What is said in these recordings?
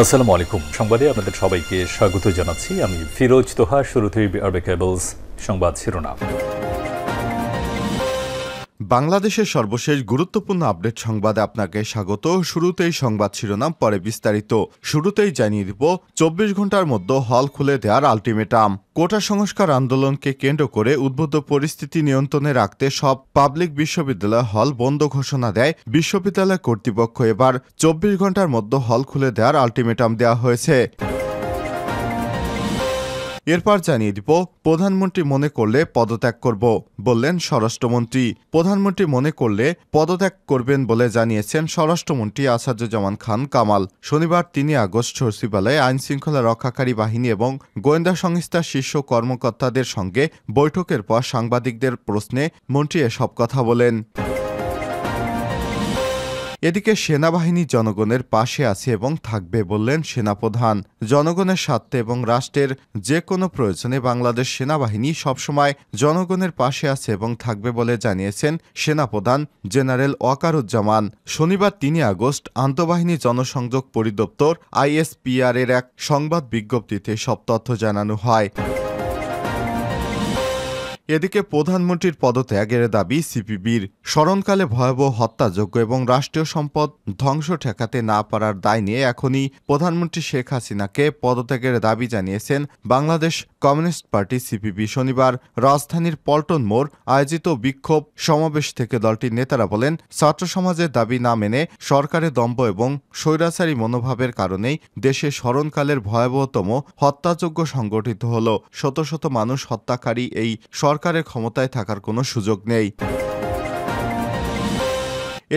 আসসালামু আলাইকুম। সংবাদে আপনাদের সবাইকে স্বাগত জানাচ্ছি। আমি ফিরোজ তোহা। শুরুতেই আরবে কেবলস সংবাদ শিরোনাম। বাংলাদেশের সর্বশেষ গুরুত্বপূর্ণ আপডেট সংবাদে আপনাকে স্বাগত। শুরুতেই সংবাদ শিরোনাম, পরে বিস্তারিত। শুরুতেই জানিয়ে দিব 24 ঘন্টার মধ্যে হল খুলে দেওয়ার আলটিমেটাম। কোটা সংস্কার আন্দোলনকে কেন্দ্র করে উদ্ভূত পরিস্থিতি নিয়ন্ত্রণে রাখতে সব পাবলিক বিশ্ববিদ্যালয় হল বন্ধ ঘোষণা দেয় বিশ্ববিদ্যালয় কর্তৃপক্ষ। এবার 24 ঘন্টার মধ্যে হল খুলে দেওয়ার আলটিমেটাম দেওয়া হয়েছে। এরপর জানিয়ে দিব, প্রধানমন্ত্রী মনে করলে পদত্যাগ করব বললেন স্বরাষ্ট্রমন্ত্রী। প্রধানমন্ত্রী মনে করলে পদত্যাগ করবেন বলে জানিয়েছেন স্বরাষ্ট্রমন্ত্রী আসাদুজ্জামান খান কামাল। শনিবার 3 আগস্ট সচিবালয়ে আইনশৃঙ্খলা রক্ষাকারী বাহিনী এবং গোয়েন্দা সংস্থার শীর্ষ কর্মকর্তাদের সঙ্গে বৈঠকের পর সাংবাদিকদের প্রশ্নে মন্ত্রী এসব কথা বলেন। এদিকে সেনাবাহিনী জনগণের পাশে আছে এবং থাকবে বললেন সেনাপ্রধান। জনগণের স্বার্থে এবং রাষ্ট্রের যে কোনো প্রয়োজনে বাংলাদেশ সেনাবাহিনী সবসময় জনগণের পাশে আছে এবং থাকবে বলে জানিয়েছেন সেনাপ্রধান জেনারেল ওয়াকারুজ্জামান। শনিবার 3 আগস্ট আন্তঃবাহিনী জনসংযোগ পরিদপ্তর ISPR এর এক সংবাদ বিজ্ঞপ্তিতে সব তথ্য জানানো হয়। এদিকে প্রধানমন্ত্রীর পদত্যাগের দাবি সিপিবির। স্মরণকালে ভয়াবহ হত্যাযজ্ঞ এবং রাষ্ট্রীয় সম্পদ ধ্বংস ঠেকাতে না পারার দায় নিয়ে এখনই প্রধানমন্ত্রী শেখ হাসিনাকে পদত্যাগের দাবি জানিয়েছেন বাংলাদেশ কমিউনিস্ট পার্টি সিপিবি। শনিবার রাজধানীর পল্টন মোড় আয়োজিত বিক্ষোভ সমাবেশ থেকে দলটির নেতারা বলেন, ছাত্র সমাজের দাবি না মেনে সরকারের দম্ভ এবং স্বৈরাচারী মনোভাবের কারণেই দেশে স্মরণকালের ভয়াবহতম হত্যাযজ্ঞ সংগঠিত হল। শত শত মানুষ হত্যাকারী এই সরকারের ক্ষমতায় থাকার কোনো সুযোগ নেই।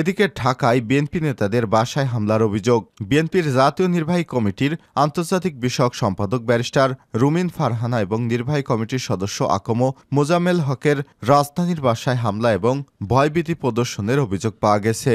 এদিকে ঢাকায় বিএনপি নেতাদের বাসায় হামলার অভিযোগ। বিএনপির জাতীয় নির্বাহী কমিটির আন্তর্জাতিক বিষয়ক সম্পাদক ব্যারিস্টার রুমিন ফারহানা এবং নির্বাহী কমিটির সদস্য আকম মোজাম্মেল হকের রাজধানীর বাসায় হামলা এবং ভয়ভীতি প্রদর্শনের অভিযোগ পাওয়া গেছে।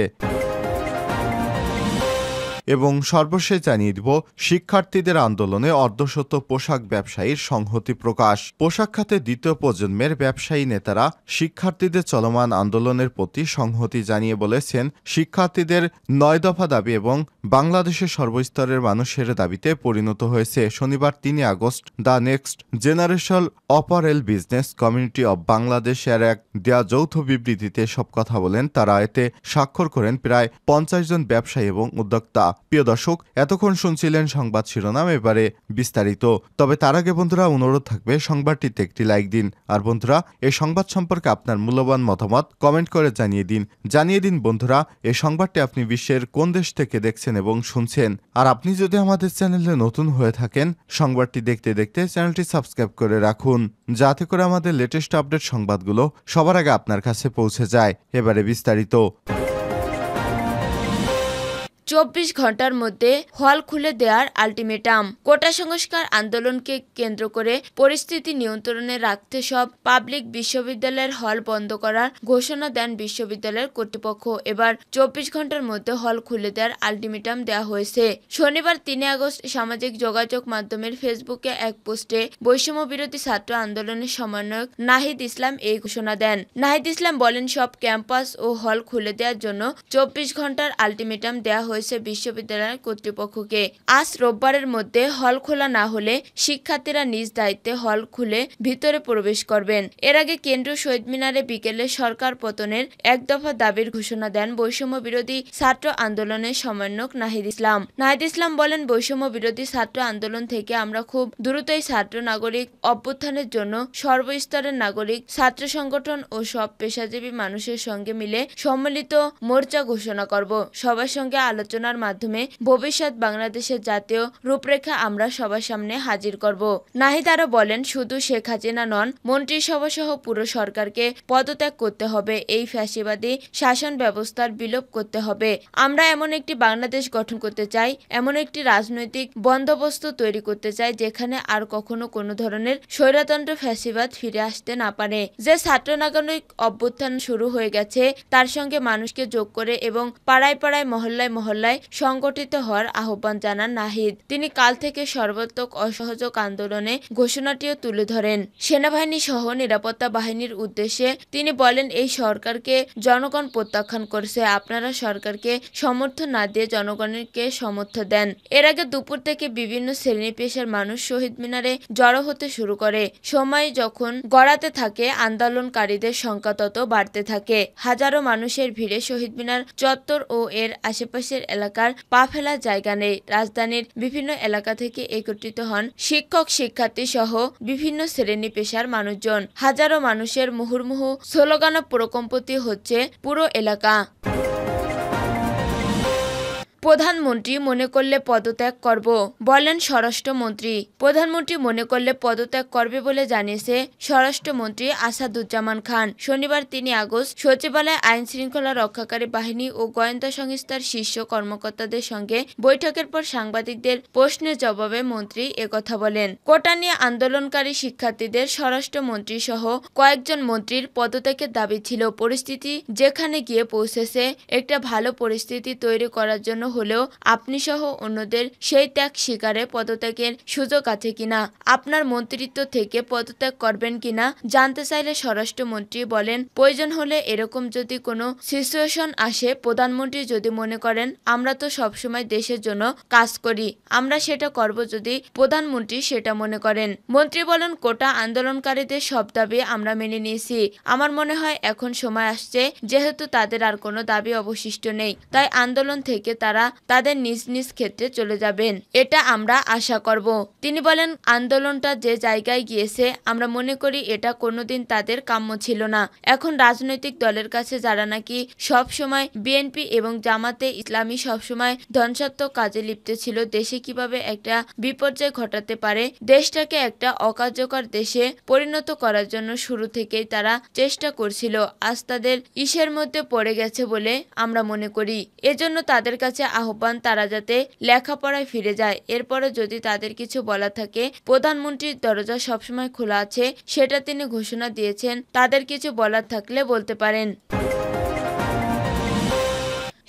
এবং সর্বশেষ জানিয়ে দিব, শিক্ষার্থীদের আন্দোলনে অর্ধশত পোশাক ব্যবসায়ীর সংহতি প্রকাশ। পোশাক খাতে দ্বিতীয় প্রজন্মের ব্যবসায়ী নেতারা শিক্ষার্থীদের চলমান আন্দোলনের প্রতি সংহতি জানিয়ে বলেছেন, শিক্ষার্থীদের 9 দফা দাবি এবং বাংলাদেশের সর্বস্তরের মানুষের দাবিতে পরিণত হয়েছে। শনিবার 3 আগস্ট the next generation apparel business community of Bangladesh এর এক দেয়া যৌথ বিবৃতিতে সব কথা বলেন তারা। এতে স্বাক্ষর করেন প্রায় 50 জন ব্যবসায়ী এবং উদ্যোক্তা। প্রিয় দর্শক, এতক্ষণ শুনছিলেন সংবাদ শিরোনাম, এবারে বিস্তারিত। তবে তার আগে বন্ধুরা অনুরোধ থাকবে সংবাদটিতে একটি লাইক দিন। আর বন্ধুরা, এই সংবাদ সম্পর্কে আপনার মূল্যবান মতামত কমেন্ট করে জানিয়ে দিন বন্ধুরা, এই সংবাদটি আপনি বিশ্বের কোন দেশ থেকে দেখছেন এবং শুনছেন। আর আপনি যদি আমাদের চ্যানেলে নতুন হয়ে থাকেন, সংবাদটি দেখতে দেখতে চ্যানেলটি সাবস্ক্রাইব করে রাখুন, যাতে করে আমাদের লেটেস্ট আপডেট সংবাদগুলো সবার আগে আপনার কাছে পৌঁছে যায়। এবারে বিস্তারিত। 24 ঘন্টার মধ্যে হল খুলে দেওয়ার আলটিমেটাম। কোটা সংস্কার আন্দোলনকে কেন্দ্র করে পরিস্থিতি নিয়ন্ত্রণে রাখতে সব পাবলিক বিশ্ববিদ্যালয়ের হল বন্ধ করার ঘোষণা দেন বিশ্ববিদ্যালয়ের কর্তৃপক্ষ। এবার 24 ঘন্টার মধ্যে হল খুলে দেওয়ার আলটিমেটাম দেওয়া হয়েছে। শনিবার 3 আগস্ট সামাজিক যোগাযোগ মাধ্যমের ফেসবুকে এক পোস্টে বৈষম্য বিরোধী ছাত্র আন্দোলনের সমন্বয়ক নাহিদ ইসলাম এই ঘোষণা দেন। নাহিদ ইসলাম বলেন, সব ক্যাম্পাস ও হল খুলে দেওয়ার জন্য 24 ঘন্টার আলটিমেটাম দেওয়া হয়েছে বিশ্ববিদ্যালয় কর্তৃপক্ষকে। আজ রোববারের মধ্যে হল খোলা না হলে শিক্ষার্থীরা নিজ দায়িত্বে হল খুলে ভিতরে প্রবেশ করবেন। এর আগে কেন্দ্রীয় শহীদ মিনারে বিকেলে সরকার পতনের এক দফা দাবির ঘোষণা দেন বৈষম্য বিরোধী ছাত্র আন্দোলনের সমন্বয়ক নাহিদ ইসলাম। নাহিদ ইসলাম বলেন, বৈষম্য বিরোধী ছাত্র আন্দোলন থেকে আমরা খুব দ্রুতই ছাত্র নাগরিক অভ্যুত্থানের জন্য সর্বস্তরের নাগরিক ছাত্র সংগঠন ও সব পেশাজীবী মানুষের সঙ্গে মিলে সম্মিলিত মোর্চা ঘোষণা করব। সবার সঙ্গে আলোচনার মাধ্যমে ভবিষ্যৎ বাংলাদেশের জাতীয় রূপরেখা আমরা সবার সামনে হাজির করব। নাহিদ আরো বলেন, শুধু শেখ হাসিনা নন, মন্ত্রিসভা সহ পুরো সরকারকে পদত্যাগ করতে হবে। এই ফ্যাসিবাদী শাসন ব্যবস্থার বিলোপ করতে হবে। আমরা এমন একটি বাংলাদেশ গঠন করতে চাই, এমন একটি রাজনৈতিক বন্দোবস্ত তৈরি করতে চাই যেখানে আর কখনো কোনো ধরনের স্বৈরতন্ত্র ফ্যাসিবাদ ফিরে আসতে না পারে। যে ছাত্র নাগরিক অভ্যুত্থান শুরু হয়ে গেছে তার সঙ্গে মানুষকে যোগ করে এবং পাড়ায় পাড়ায় মহল্লায় মহল্লায় মহল্লায় সংগঠিত হওয়ার আহ্বান জানান নাহিদ। তিনি কাল থেকে সর্বাত্মক অসহযোগ আন্দোলনে ঘোষণাটিও তুলে ধরেন। সেনাবাহিনী সহ নিরাপত্তা বাহিনীর উদ্দেশ্যে তিনি বলেন, এই সরকারকে জনগণ প্রত্যাখ্যান করেছে। আপনারা সরকারকে সমর্থন না দিয়ে জনগণকে সমর্থন দেন। এর আগে দুপুর থেকে বিভিন্ন শ্রেণী পেশার মানুষ শহীদ মিনারে জড়ো হতে শুরু করে। সময় যখন গড়াতে থাকে আন্দোলনকারীদের সংখ্যা তত বাড়তে থাকে। হাজারো মানুষের ভিড়ে শহীদ মিনার চত্বর ও এর আশেপাশের এলাকার পা ফেলার জায়গা নেই। রাজধানীর বিভিন্ন এলাকা থেকে একত্রিত হন শিক্ষক, শিক্ষার্থী সহ বিভিন্ন শ্রেণী পেশার মানুষজন। হাজারো মানুষের মুহুর্মুহু স্লোগানে প্রকম্পিত হচ্ছে পুরো এলাকা। প্রধানমন্ত্রী মনে করলে পদত্যাগ করব, বলেন স্বরাষ্ট্রমন্ত্রী। প্রধানমন্ত্রী মনে করলে পদত্যাগ করবে বলে জানিয়েছে স্বরাষ্ট্রমন্ত্রী আসাদুজ্জামান খান। শনিবার ৩ আগস্ট সচিবালয়ে আইন শৃঙ্খলা রক্ষাকারী বাহিনী ও গোয়েন্দা সংস্থার শীর্ষ কর্মকর্তাদের সঙ্গে বৈঠকের পর সাংবাদিকদের প্রশ্নের জবাবে মন্ত্রী একথা বলেন। কোটা নিয়ে আন্দোলনকারী শিক্ষার্থীদের স্বরাষ্ট্রমন্ত্রী সহ কয়েকজন মন্ত্রীর পদত্যাগের দাবি ছিল। পরিস্থিতি যেখানে গিয়ে পৌঁছেছে, একটা ভালো পরিস্থিতি তৈরি করার জন্য হলেও আপনি সহ অন্যদের সেই ত্যাগ স্বীকারে পদত্যাগের সুযোগ আছে কিনা, আপনার মন্ত্রিত্ব থেকে পদত্যাগ করবেন কিনা জানতে চাইলে স্বরাষ্ট্রমন্ত্রী বলেন, প্রয়োজন হলে এরকম যদি কোনো সিচুয়েশন আসে, প্রধানমন্ত্রী যদি মনে করেন আমরা তো সবসময় দেশের জন্য কাজ করি, আমরা সেটা করব যদি প্রধানমন্ত্রী সেটা মনে করেন। মন্ত্রী বলেন, কোটা আন্দোলনকারীদের সব দাবি আমরা মেনে নিয়েছি। আমার মনে হয় এখন সময় আসছে, যেহেতু তাদের আর কোনো দাবি অবশিষ্ট নেই, তাই আন্দোলন থেকে তারা তাদের নিজ নিজ ক্ষেত্রে চলে যাবেন, এটা আমরা আশা করব। তিনি বলেন, আন্দোলনটা যে জায়গায় গিয়েছে আমরা মনে করি এটা কোনোদিন তাদের কাম্য ছিল না। এখন রাজনৈতিক দলের কাছে যারা নাকি সব সময় বিএনপি এবং জামাতে ইসলামী সবসময় ধ্বংসাত্মক কাজে লিপ্ত ছিল, দেশে কিভাবে একটা বিপর্যয় ঘটাতে পারে, দেশটাকে একটা অকার্যকর দেশে পরিণত করার জন্য শুরু থেকেই তারা চেষ্টা করছিল, আজ তাদের ইসের মধ্যে পড়ে গেছে বলে আমরা মনে করি। এজন্য তাদের কাছে আহ্বান তারা যাতে লেখাপড়ায় ফিরে যায়। এরপরে যদি তাদের কিছু বলা থাকে, প্রধানমন্ত্রীর দরজা সবসময় খোলা আছে, সেটা তিনি ঘোষণা দিয়েছেন। তাদের কিছু বলার থাকলে বলতে পারেন।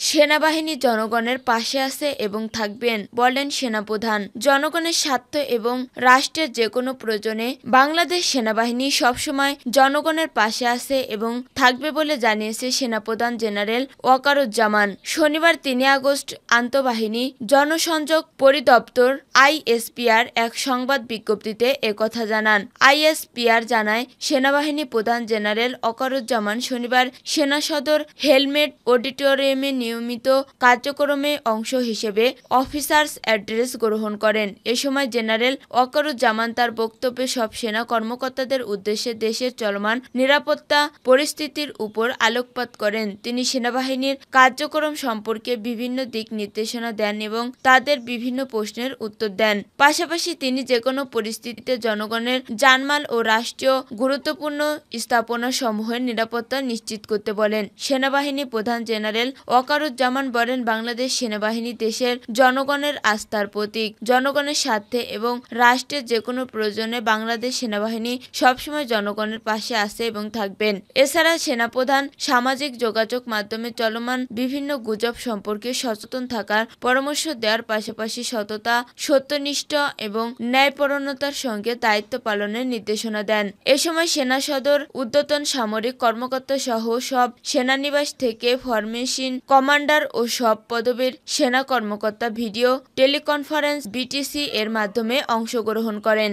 সেনাবাহিনী জনগণের পাশে আছে এবং থাকবেন, বলেন সেনাপ্রধান। জনগণের স্বার্থ এবং রাষ্ট্রের যে কোনো প্রয়োজনে বাংলাদেশ সেনাবাহিনী সবসময় জনগণের পাশে আছে এবং থাকবে বলে জানিয়েছে সেনাপ্রধান জেনারেল ওয়াকারুজ্জামান। শনিবার ৩ আগস্ট আন্তঃবাহিনী জনসংযোগ পরিদপ্তর আইএসপিআর এক সংবাদ বিজ্ঞপ্তিতে একথা জানান। আইএসপিআর জানায়, সেনাবাহিনী প্রধান জেনারেল ওয়াকারুজ্জামান শনিবার সেনা সদর হেলমেট অডিটোরিয়ামে নিয়মিত কার্যক্রমে অংশ হিসেবে অফিসার্স অ্যাড্রেস গ্রহণ করেন। এ সময় জেনারেল ওয়াকারুজ্জামান তার বক্তব্যে সব সেনা কর্মকর্তাদের উদ্দেশ্যে দেশের চলমান নিরাপত্তা পরিস্থিতির উপর আলোকপাত করেন। তিনি সেনাবাহিনীর কার্যক্রম সম্পর্কে বিভিন্ন দিক নির্দেশনা দেন এবং তাদের বিভিন্ন প্রশ্নের উত্তর দেন। পাশাপাশি তিনি যেকোনো পরিস্থিতিতে জনগণের জানমাল ও রাষ্ট্রীয় গুরুত্বপূর্ণ স্থাপনা সমূহের নিরাপত্তা নিশ্চিত করতে বলেন। সেনাবাহিনী প্রধান জেনারেল ওয়াকারুজ্জামান বলেন, বাংলাদেশ সেনাবাহিনী দেশের জনগণের আস্থার প্রতীক। জনগণের স্বার্থে এবং রাষ্ট্রের যে কোনো প্রয়োজনে বাংলাদেশ সেনাবাহিনী সবসময় জনগণের পাশে আছে এবং থাকবেন। এছাড়া সেনাপ্রধান সামাজিক যোগাযোগ মাধ্যমে চলমান বিভিন্ন গুজব সম্পর্কে সচেতন থাকার পরামর্শ দেওয়ার পাশাপাশি সততা, সত্যনিষ্ঠ এবং ন্যায়পরায়ণতার সঙ্গে দায়িত্ব পালনের নির্দেশনা দেন। এ সময় সেনা সদর ঊর্ধ্বতন সামরিক কর্মকর্তা সহ সব সেনানিবাস থেকে ফরমেশন কমান্ডার ও সব পদবীর সেনা কর্মকর্তা ভিডিও টেলিকনফারেন্স বিটিসি এর মাধ্যমে অংশগ্রহণ করেন।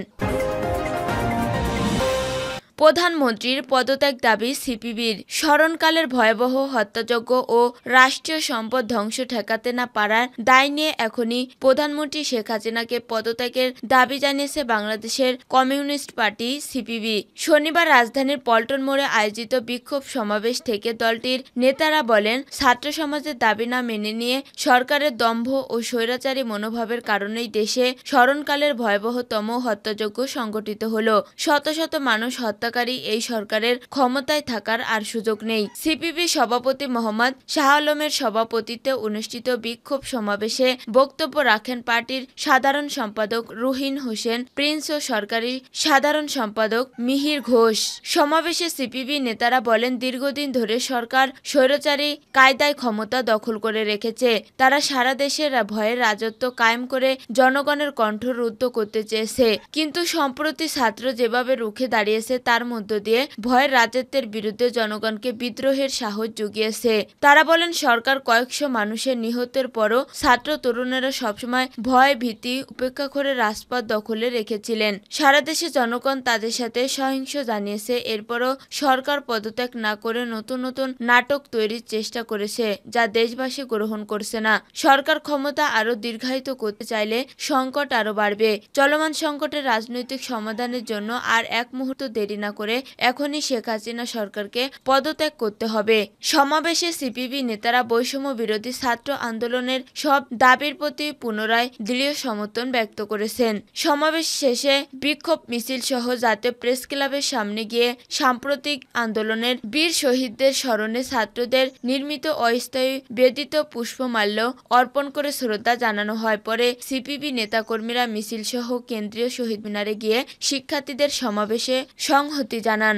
প্রধানমন্ত্রীর পদত্যাগ দাবি সিপিবির। স্মরণকালের ভয়াবহ হত্যাযজ্ঞ ও রাষ্ট্রীয় সম্পদ ধ্বংস ঠেকাতে না পারার দায় নিয়ে এখনই প্রধানমন্ত্রী শেখ হাসিনাকে পদত্যাগের দাবি জানিয়েছে বাংলাদেশের কমিউনিস্ট পার্টি সিপিবি। শনিবার রাজধানীর পল্টন মোড়ে আয়োজিত বিক্ষোভ সমাবেশ থেকে দলটির নেতারা বলেন, ছাত্র সমাজের দাবি না মেনে নিয়ে সরকারের দম্ভ ও স্বৈরাচারী মনোভাবের কারণেই দেশে স্মরণকালের ভয়াবহতম হত্যাযজ্ঞ সংঘটিত হলো। শত শত মানুষ হত্যা হত্যাকারী এই সরকারের ক্ষমতায় থাকার আর সুযোগ নেই। সিপিবি সভাপতি মোহাম্মদ শাহ আলমের সভাপতিত্বে অনুষ্ঠিত বিক্ষোভ সমাবেশে বক্তব্য রাখেন পার্টির সাধারণ সম্পাদক রুহিন হোসেন প্রিন্স ও সরকারি সাধারণ সম্পাদক মিহির ঘোষ। সমাবেশে সিপিবি নেতারা বলেন, দীর্ঘদিন ধরে সরকার স্বৈরাচারী কায়দায় ক্ষমতা দখল করে রেখেছে। তারা সারা দেশের ভয়ের রাজত্ব কায়েম করে জনগণের কণ্ঠ রুদ্ধ করতে চেয়েছে। কিন্তু সম্প্রতি ছাত্র যেভাবে রুখে দাঁড়িয়েছে তার মধ্য দিয়ে ভয়ের রাজত্বের বিরুদ্ধে জনগণকে বিদ্রোহের সাহস জুগিয়েছে। তারা বলেন, সরকার কয়েকশো মানুষের নিহতের পরও ছাত্র তরুণেরা সবসময় ভয় ভীতি উপেক্ষা করে রাজপথ দখলে রেখেছিলেন। সারা দেশে জনগণ তাদের সাথে সহিংস জানিয়েছে। এরপরও সরকার পদত্যাগ না করে নতুন নতুন নাটক তৈরির চেষ্টা করেছে, যা দেশবাসী গ্রহণ করছে না। সরকার ক্ষমতা আরো দীর্ঘায়িত করতে চাইলে সংকট আরো বাড়বে। চলমান সংকটের রাজনৈতিক সমাধানের জন্য আর এক মুহূর্ত দেরি না করে এখনই শেখ হাসিনা সরকারকে পদত্যাগ করতে হবে। সমাবেশে সিপিবি নেতারা বৈষম্য বিরোধী ছাত্র আন্দোলনের সব দাবির প্রতি পুনরায় দৃঢ় সমর্থন ব্যক্ত করেছেন। সমাবেশ শেষে বিক্ষোভ মিছিল সহ জাতীয় প্রেস ক্লাবের সামনে গিয়ে সাম্প্রতিক আন্দোলনের বীর শহীদদের স্মরণে ছাত্রদের নির্মিত অস্থায়ী বেদিত পুষ্পমাল্য অর্পণ করে শ্রদ্ধা জানানো হয়। পরে সিপিবি নেতাকর্মীরা মিছিল সহ কেন্দ্রীয় শহীদ মিনারে গিয়ে শিক্ষার্থীদের সমাবেশে সংহতি জানান।